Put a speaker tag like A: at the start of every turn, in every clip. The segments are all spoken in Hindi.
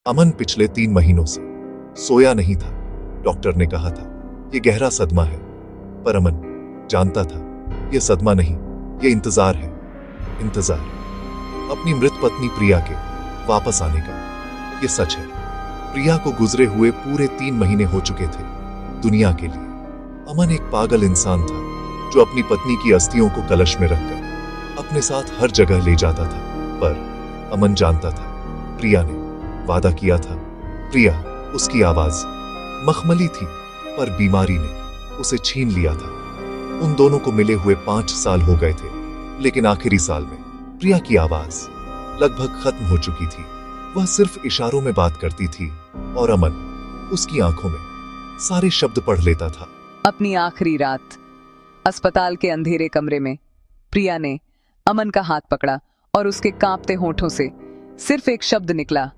A: अमन पिछले 3 महीनों से सोया नहीं था। डॉक्टर ने कहा था ये गहरा सदमा है, पर अमन जानता था ये सदमा नहीं, ये इंतजार है। इंतजार अपनी मृत पत्नी प्रिया के वापस आने का। ये सच है, प्रिया को गुजरे हुए पूरे 3 महीने हो चुके थे दुनिया के लिए। अमन एक पागल इंसान था जो अपनी पत्नी की अस्थियों को कलश में रखकर अपने साथ हर जगह ले जाता था। पर अमन जानता था प्रिया ने वादा किया था। प्रिया उसकी आवाज मखमली थी, पर बीमारी ने उसे छीन लिया था। उन दोनों को मिले हुए 5 साल हो गए थे, लेकिन आखिरी साल में प्रिया की आवाज लगभग खत्म हो चुकी थी। वह सिर्फ इशारों में बात करती थी और अमन उसकी आंखों में सारे शब्द पढ़ लेता था।
B: अपनी आखिरी रात अस्पताल के अंधेरे कमरे में प्रिया ने अमन का हाथ पकड़ा और उसके कांपते होठों से सिर्फ एक शब्द निकला,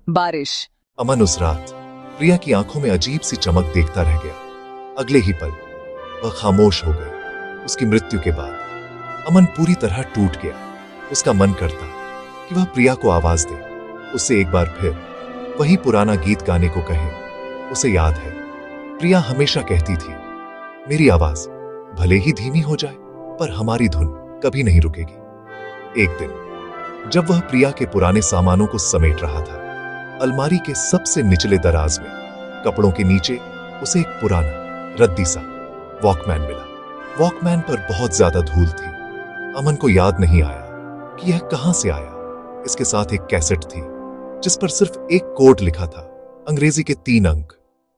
B: बारिश।
A: अमन उस रात प्रिया की आंखों में अजीब सी चमक देखता रह गया। अगले ही पल वह खामोश हो गई। उसकी मृत्यु के बाद अमन पूरी तरह टूट गया। उसका मन करता कि वह प्रिया को आवाज दे, उससे एक बार फिर वही पुराना गीत गाने को कहे। उसे याद है प्रिया हमेशा कहती थी, मेरी आवाज भले ही धीमी हो जाए, पर हमारी धुन कभी नहीं रुकेगी। एक दिन जब वह प्रिया के पुराने सामानों को समेट रहा था, अलमारी के सबसे निचले दराज में कपड़ों के नीचे उसे एक पुराना रद्दी सा वॉकमैन मिला। वॉकमैन पर बहुत ज्यादा धूल थी। अमन को याद नहीं आया कि यह कहां से आया। इसके साथ एक कैसेट थी जिस पर सिर्फ एक कोड लिखा था, अंग्रेजी के 3 अंक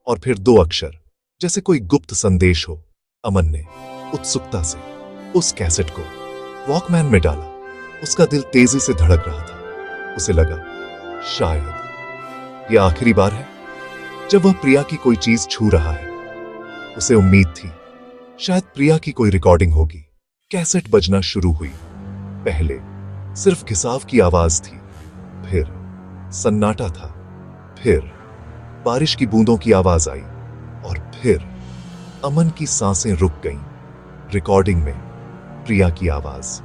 A: और फिर 2 अक्षर, जैसे कोई गुप्त संदेश हो। अमन ने उत्सुकता से उस कैसेट को वॉकमैन में डाला। उसका दिल तेजी से धड़क रहा था। उसे लगा शायद यह आखिरी बार है जब वह प्रिया की कोई चीज छू रहा है। उसे उम्मीद थी शायद प्रिया की कोई रिकॉर्डिंग होगी। कैसेट बजना शुरू हुई। पहले सिर्फ घिसाव की आवाज थी, फिर सन्नाटा था, फिर बारिश की बूंदों की आवाज आई और फिर अमन की सांसें रुक गईं। रिकॉर्डिंग में प्रिया की आवाज